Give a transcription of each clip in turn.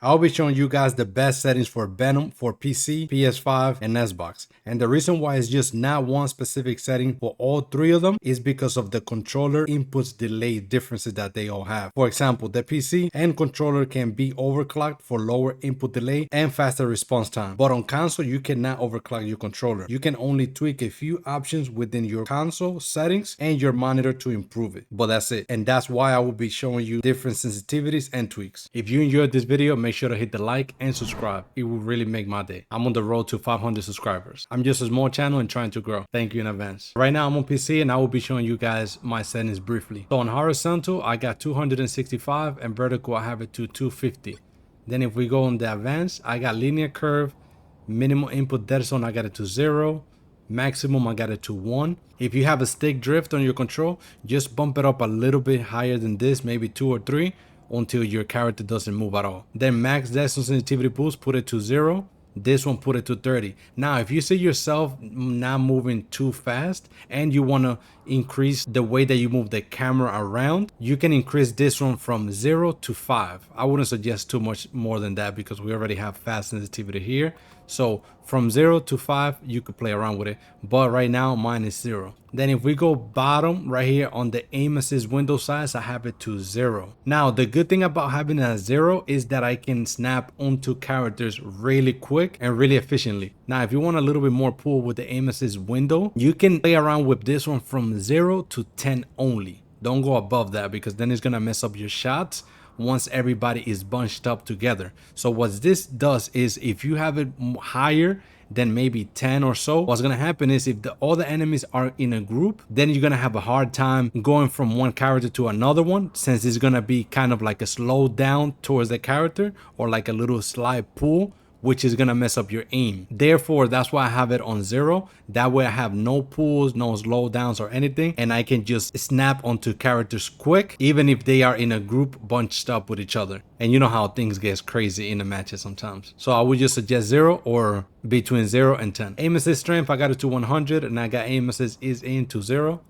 I'll be showing you guys the best settings for Venom for PC, PS5, and Xbox. And the reason why it's just not one specific setting for all three of them is because of the controller inputs delay differences that they all have. For example, the PC and controller can be overclocked for lower input delay and faster response time. But on console, you cannot overclock your controller. You can only tweak a few options within your console settings and your monitor to improve it. But that's it. And that's why I will be showing you different sensitivities and tweaks. If you enjoyed this video, make sure to hit the like and subscribe. It will really make my day. I'm on the road to 500 subscribers. I'm just a small channel and trying to grow. Thank you in advance. Right now I'm on PC and I will be showing you guys my settings briefly. So on horizontal, I got 265 and vertical, I have it to 250. Then if we go on the advanced, I got linear curve, minimal input dead zone, I got it to 0. Maximum, I got it to 1. If you have a stick drift on your control, just bump it up a little bit higher than this, maybe 2 or 3, until your character doesn't move at all. Then max dead zone sensitivity boost, put it to 0. This one, put it to 30. Now, if you see yourself not moving too fast and you want to increase the way that you move the camera around, you can increase this one from 0 to 5. I wouldn't suggest too much more than that because we already have fast sensitivity here. So from 0 to 5, you could play around with it. But right now, mine is 0. Then if we go bottom right here on the aim assist window size, I have it to 0. Now, the good thing about having it at 0 is that I can snap onto characters really quick and really efficiently. Now, if you want a little bit more pull with the aim assist window, you can play around with this one from 0 to 10 only. Don't go above that because then it's going to mess up your shots once everybody is bunched up together. So what this does is if you have it higher than maybe 10 or so, what's gonna happen is if all the enemies are in a group, then you're gonna have a hard time going from one character to another one, since it's gonna be kind of like a slow down towards the character or like a little slide pull, which is gonna mess up your aim. Therefore, that's why I have it on 0. That way I have no pulls, no slow downs or anything, and I can just snap onto characters quick, even if they are in a group bunched up with each other. And you know how things get crazy in the matches sometimes. So I would just suggest 0 or between 0 and 10. Aim assist strength, I got it to 100 and I got aim assist is in to 0.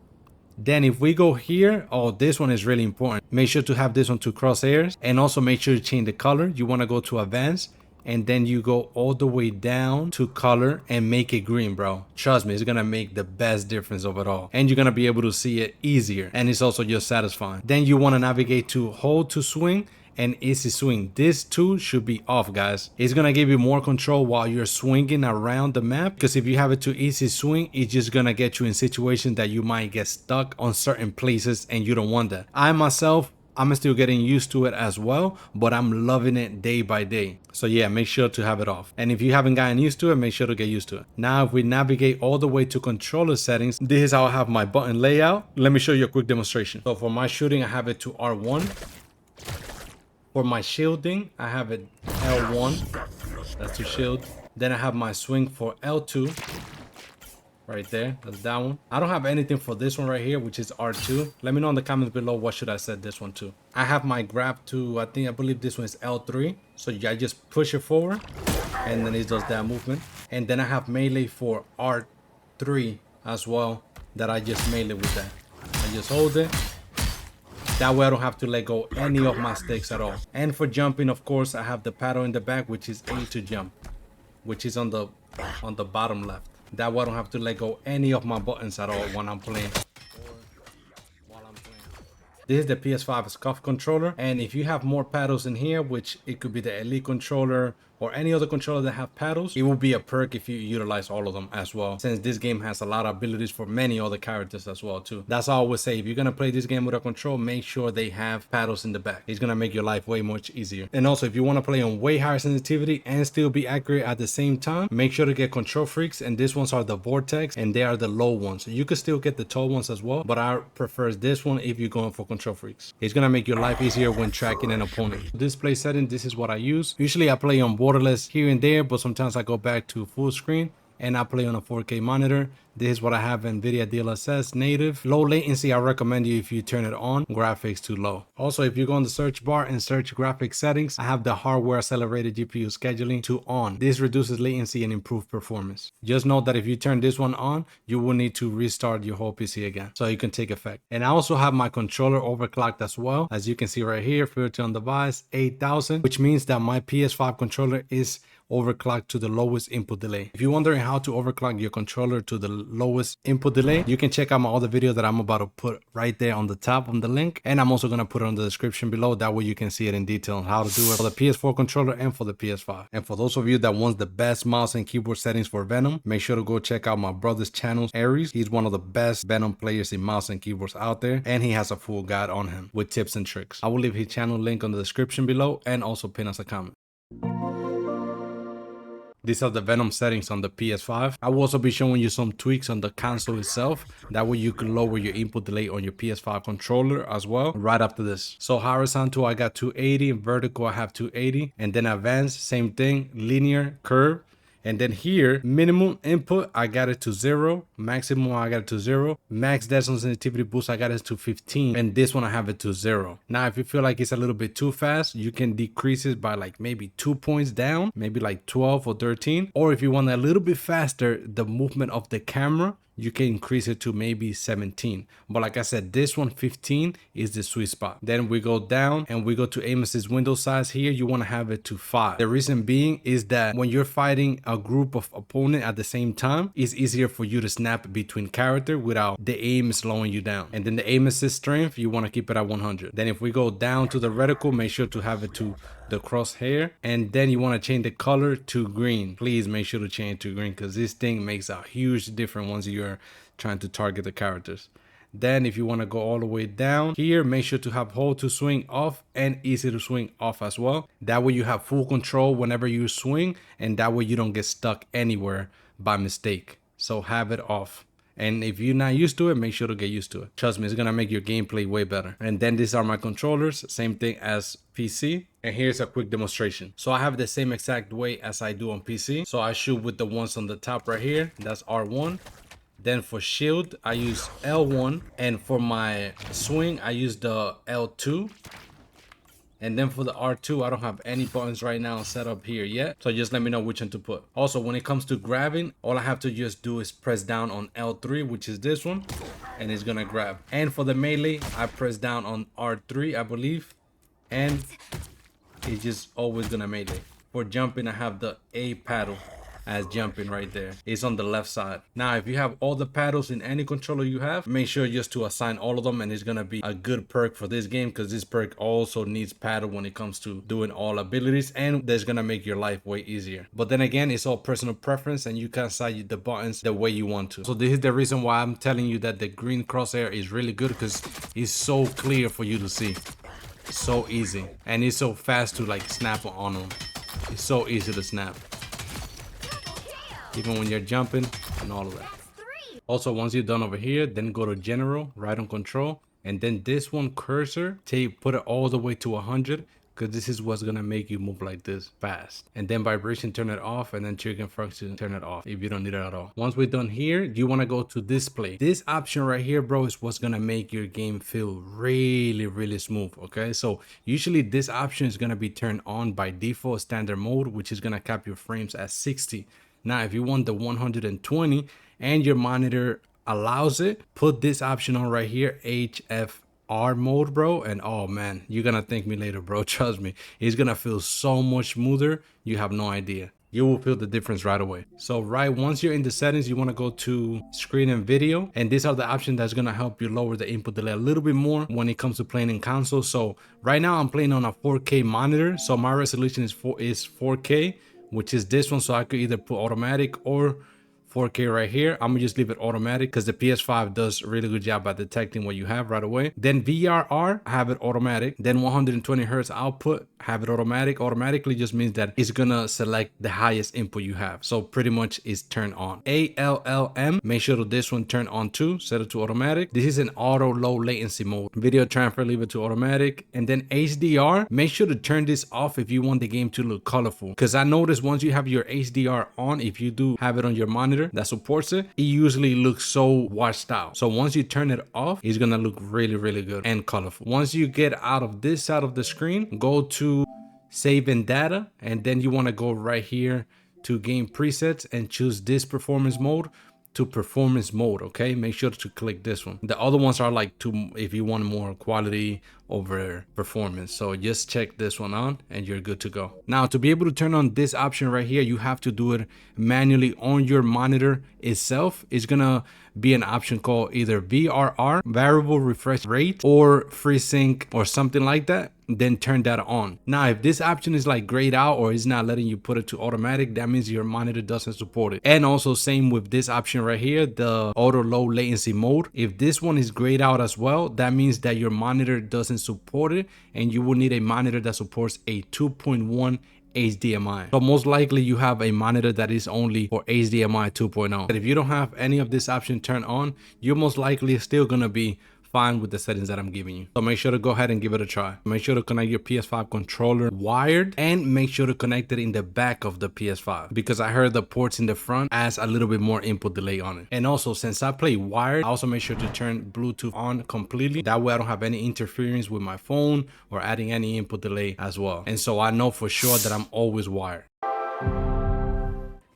Then if we go here, oh, this one is really important. Make sure to have this one to crosshairs, and also make sure to change the color. You wanna go to advanced, and then you go all the way down to color and make it green, bro. Trust me, it's gonna make the best difference of it all. And you're gonna be able to see it easier, and it's also just satisfying. Then you wanna navigate to hold to swing and easy swing. This too should be off, guys. It's gonna give you more control while you're swinging around the map, because if you have it to easy swing, it's just gonna get you in situations that you might get stuck on certain places and you don't want that. I myself, I'm still getting used to it as well, but I'm loving it day by day. So yeah, make sure to have it off. And if you haven't gotten used to it, make sure to get used to it. Now, if we navigate all the way to controller settings, this is how I have my button layout. Let me show you a quick demonstration. So for my shooting, I have it to R1. For my shielding, I have it L1. That's to shield. Then I have my swing for L2. Right there, that's that one. I don't have anything for this one right here, which is R2. Let me know in the comments below what should I set this one to. I have my grab to, I believe this one is L3. So I just push it forward and then it does that movement. And then I have melee for R3 as well, that I just melee with that. I just hold it. That way I don't have to let go any of my sticks at all. And for jumping, of course, I have the paddle in the back, which is A to jump, which is on the bottom left. That way I don't have to let go any of my buttons at all when I'm playing. This is the PS5 SCUF controller, and if you have more paddles in here, which it could be the Elite controller or any other controller that have paddles, it will be a perk if you utilize all of them as well, since this game has a lot of abilities for many other characters as well too. That's all I would say. If you're gonna play this game with a control, make sure they have paddles in the back. It's gonna make your life way much easier. And also, if you want to play on way higher sensitivity and still be accurate at the same time, make sure to get control freaks, and these ones are the vortex and they are the low ones. You could still get the tall ones as well, but I prefer this one if you're going for control freaks. It's gonna make your life easier when tracking an opponent. Display setting, this is what I use. Usually I play on borderless here and there, but sometimes I go back to full screen and I play on a 4K monitor. This is what I have in NVIDIA DLSS native. Low latency, I recommend you if you turn it on. Graphics too low. Also, if you go in the search bar and search graphics settings, I have the hardware accelerated GPU scheduling to on. This reduces latency and improves performance. Just note that if you turn this one on, you will need to restart your whole PC again so it can take effect. And I also have my controller overclocked as well. As you can see right here, filter on device 8000, which means that my PS5 controller is overclocked to the lowest input delay. If you're wondering how to overclock your controller to the lowest input delay, you can check out my other video that I'm about to put right there on the top on the link, and I'm also going to put it on the description below. That way you can see it in detail on how to do it for the PS4 controller and for the PS5. And for those of you that want the best mouse and keyboard settings for Venom, make sure to go check out my brother's channel, Aries. He's one of the best Venom players in mouse and keyboards out there, and he has a full guide on him with tips and tricks. I will leave his channel link on the description below and also pin as a comment. These are the Venom settings on the PS5. I will also be showing you some tweaks on the console itself. That way you can lower your input delay on your PS5 controller as well right after this. So horizontal, I got 280. Vertical, I have 280. And then advanced, same thing. Linear, curve. And then here, minimum input, I got it to 0. Maximum, I got it to 0. Max decimal sensitivity boost, I got it to 15. And this one, I have it to 0. Now, if you feel like it's a little bit too fast, you can decrease it by like maybe 2 points down, maybe like 12 or 13. Or if you want a little bit faster, the movement of the camera, you can increase it to maybe 17. But like I said, this one 15 is the sweet spot. Then we go down and we go to aim assist window size. Here you want to have it to 5. The reason being is that when you're fighting a group of opponent at the same time, it's easier for you to snap between character without the aim slowing you down. And then the aim assist strength, you want to keep it at 100. Then if we go down to the reticle, make sure to have it to the crosshair, and then you want to change the color to green. Please make sure to change to green because this thing makes a huge difference once you're trying to target the characters. Then if you want to go all the way down here, make sure to have hold to swing off and easy to swing off as well. That way you have full control whenever you swing, and that way you don't get stuck anywhere by mistake. So have it off. And if you're not used to it, make sure to get used to it. Trust me, it's going to make your gameplay way better. And then these are my controllers, same thing as PC. And here's a quick demonstration. So I have the same exact way as I do on PC. So I shoot with the ones on the top right here. That's R1. Then for shield, I use L1. And for my swing, I use the L2. And then for the R2, I don't have any buttons right now set up here yet. So just let me know which one to put. Also, when it comes to grabbing, all I have to just do is press down on L3, which is this one, and it's gonna grab. And for the melee, I press down on R3, I believe, and it's just always gonna melee. For jumping, I have the A paddle as jumping right there. It's on the left side. Now, if you have all the paddles in any controller you have, make sure just to assign all of them, and it's gonna be a good perk for this game because this perk also needs paddle when it comes to doing all abilities, and that's gonna make your life way easier. But then again, it's all personal preference and you can assign the buttons the way you want to. So this is the reason why I'm telling you that the green crosshair is really good, because it's so clear for you to see. So easy, and it's so fast to like snap on them. It's so easy to snap, even when you're jumping and all of that. Also, once you're done over here, then go to general, right on control, and then this one cursor, put it all the way to 100, because this is what's gonna make you move like this fast. And then vibration, turn it off, and then trigger function, turn it off if you don't need it at all. Once we're done here, you wanna go to display. This option right here, bro, is what's gonna make your game feel really, really smooth, okay? So usually this option is gonna be turned on by default standard mode, which is gonna cap your frames at 60. Now, if you want the 120 and your monitor allows it, put this option on right here, HFR mode, bro. And oh man, you're gonna thank me later, bro. Trust me, it's gonna feel so much smoother. You have no idea. You will feel the difference right away. So once you're in the settings, you want to go to screen and video, and these are the options that's going to help you lower the input delay a little bit more when it comes to playing in console. So right now I'm playing on a 4K monitor, so my resolution is 4K, which is this one. So I could either put automatic or 4K right here. I'm gonna just leave it automatic because the PS5 does a really good job at detecting what you have right away. Then VRR, have it automatic. Then 120 hertz output, have it automatic. Automatically just means that it's gonna select the highest input you have. So pretty much it's turned on. ALLM, make sure that this one turn on too, set it to automatic. This is an auto low latency mode. Video transfer, leave it to automatic. And then HDR, make sure to turn this off if you want the game to look colorful. Because I noticed once you have your HDR on, if you do have it on your monitor, monitor that supports it, it usually looks so washed out. So once you turn it off, it's gonna look really, really good and colorful. Once you get out of this side of the screen, go to save in data, and then you want to go right here to game presets and choose this performance mode to performance mode. Okay, make sure to click this one. The other ones are like to if you want more quality over performance, so just check this one on and you're good to go. Now, to be able to turn on this option right here, you have to do it manually on your monitor itself. It's gonna be an option called either VRR, variable refresh rate, or FreeSync or something like that. Then turn that on. Now, if this option is like grayed out or is not letting you put it to automatic, that means your monitor doesn't support it. And also same with this option right here, the auto low latency mode. If this one is grayed out as well, that means that your monitor doesn't support it, and you will need a monitor that supports a 2.1 HDMI. So most likely you have a monitor that is only for HDMI 2.0. But if you don't have any of this option turned on, you're most likely still gonna be fine with the settings that I'm giving you. So make sure to go ahead and give it a try. Make sure to connect your PS5 controller wired, and make sure to connect it in the back of the PS5, because I heard the ports in the front adds a little bit more input delay on it. And also, since I play wired, I also make sure to turn Bluetooth on completely. That way I don't have any interference with my phone or adding any input delay as well. And so I know for sure that I'm always wired.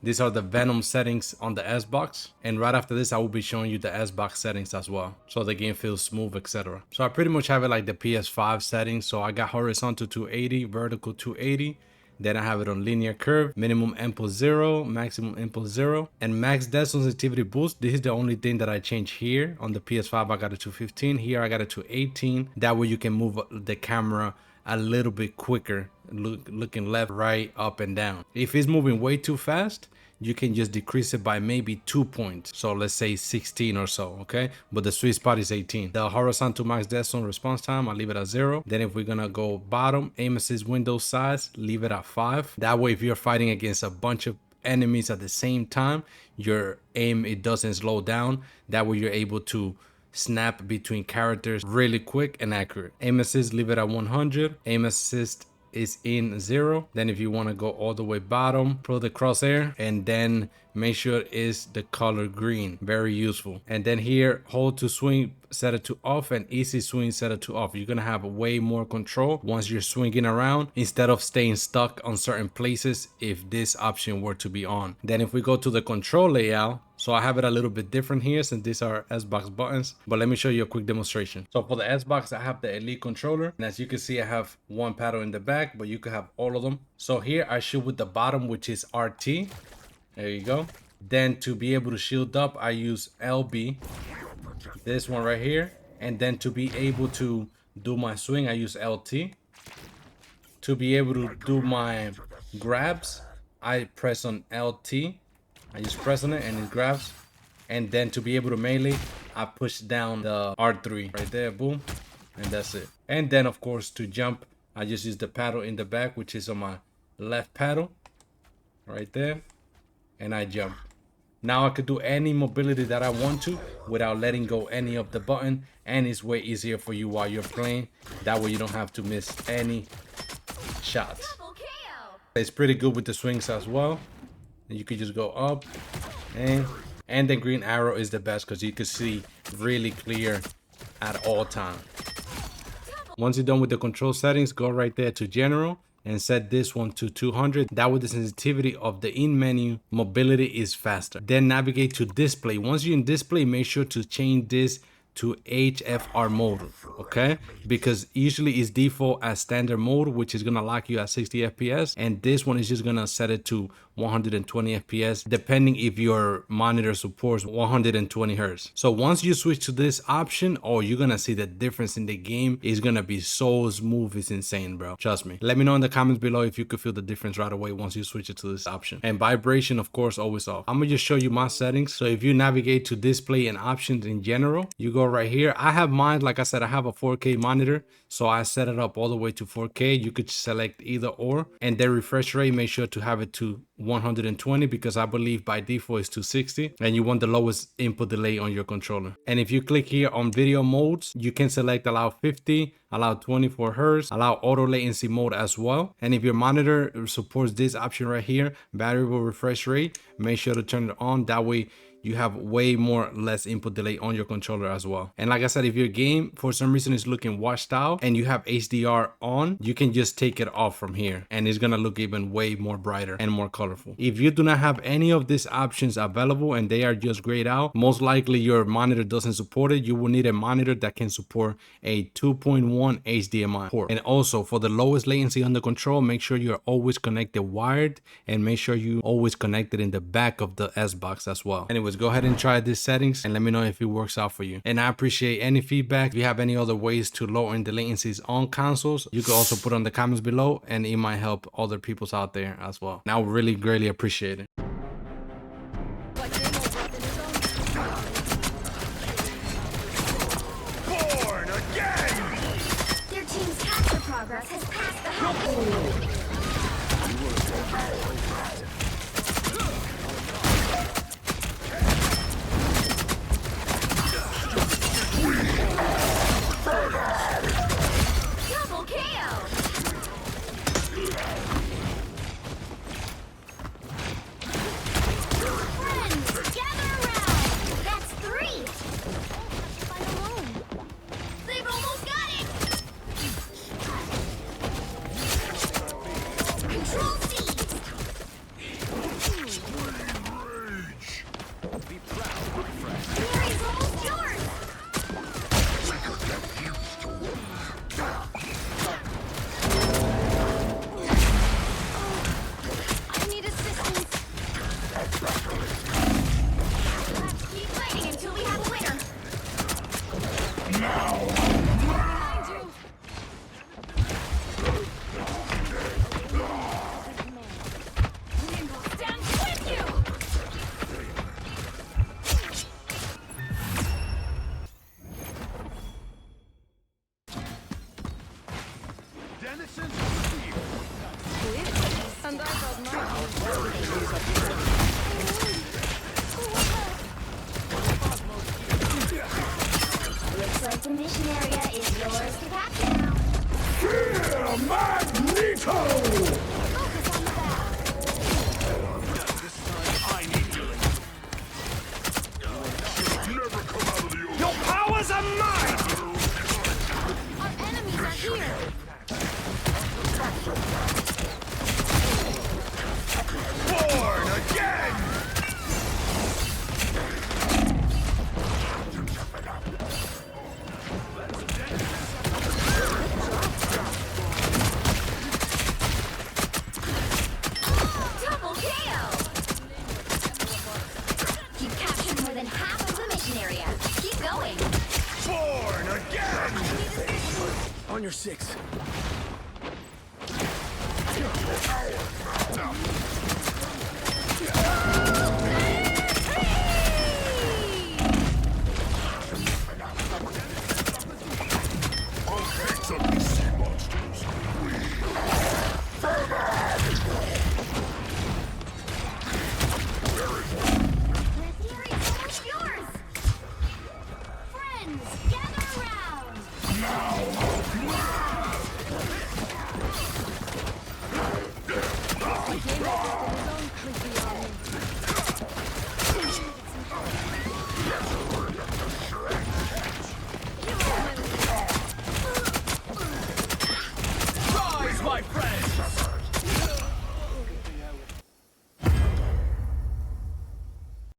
These are the Venom settings on the S-Box, and right after this I will be showing you the S-Box settings as well, so the game feels smooth, etc. So I pretty much have it like the PS5 settings. So I got horizontal 280, vertical 280, then I have it on linear curve, minimum input 0, maximum input 0, and max depth sensitivity boost. This is the only thing that I change here. On the PS5 I got it to 15, here I got it to 18. That way you can move the camera a little bit quicker, looking left, right, up, and down. If it's moving way too fast, you can just decrease it by maybe 2 points. So let's say 16 or so, okay? But the sweet spot is 18. The horizontal max depth zone response time, I leave it at 0. Then if we're gonna go bottom, aim assist window size, leave it at 5. That way, if you're fighting against a bunch of enemies at the same time, your aim, it doesn't slow down. That way you're able to snap between characters really quick and accurate. Aim assist, leave it at 100. Aim assist is in 0. Then if you want to go all the way bottom, put the crosshair, and then make sure it's the color green. Very useful. And then here, hold to swing, set it to off, and easy swing, set it to off. You're gonna have way more control once you're swinging around, instead of staying stuck on certain places if this option were to be on. Then if we go to the control layout, so I have it a little bit different here since these are S-Box buttons, but let me show you a quick demonstration. So for the S-Box, I have the Elite controller, and as you can see, I have one paddle in the back, but you could have all of them. So here I shoot with the bottom, which is RT. There you go. Then to be able to shield up, I use LB, this one right here. And then to be able to do my swing, I use LT. To be able to do my grabs, I press on LT. I just press on it and it grabs. And then to be able to melee, I push down the R3 right there, boom, and that's it. And then of course to jump, I just use the paddle in the back, which is on my left paddle right there, and I jump. Now I could do any mobility that I want to without letting go any of the button, and it's way easier for you while you're playing. That way you don't have to miss any shots. It's pretty good with the swings as well. You could just go up, and the green arrow is the best because you can see really clear at all times. Once you're done with the control settings, go right there to general and set this one to 200. That way the sensitivity of the in menu mobility is faster. Then navigate to display. Once you're in display, make sure to change this to HFR mode, okay? Because usually it's default as standard mode, which is gonna lock you at 60 FPS, and this one is just gonna set it to 120 FPS, depending if your monitor supports 120 Hertz. So once you switch to this option, oh, you're gonna see the difference in the game. Is gonna be so smooth, it's insane, bro. Trust me. Let me know in the comments below if you could feel the difference right away once you switch it to this option. And vibration, of course, always off. I'm gonna just show you my settings. So if you navigate to display and options in general, you go right here. I have mine, like I said, I have a 4K monitor, so I set it up all the way to 4K. You could select either or, and then refresh rate, make sure to have it to 120 because I believe by default it's 260, and you want the lowest input delay on your controller. And if you click here on video modes, you can select allow 50, allow 24 Hz, allow auto latency mode as well. And if your monitor supports this option right here, variable refresh rate, make sure to turn it on. That way you have way less input delay on your controller as well. And like I said, if your game for some reason is looking washed out and you have HDR on, you can just take it off from here and it's gonna look even way more brighter and more colorful. If you do not have any of these options available and they are just grayed out, most likely your monitor doesn't support it. You will need a monitor that can support a 2.1 HDMI port. And also for the lowest latency on the control, make sure you're always connected wired, and make sure you always connected in the back of the S box as well. Anyways, go ahead and try these settings and let me know if it works out for you. And I appreciate any feedback. If you have any other ways to lower the latencies on consoles, you can also put on the comments below, and it might help other people's out there as well. And I would really greatly appreciate it. Born again! Their team's capture progress has passed the halfway. Looks like the mission area is yours to capture now. Yeah, Magneto! Focus on the back. This time I need you. Never come out of the ocean. Your powers are mine! Our enemies are here. Born again! Double KO. You've captured more than half of the mission area. Keep going. Born again! On your six. Okay, so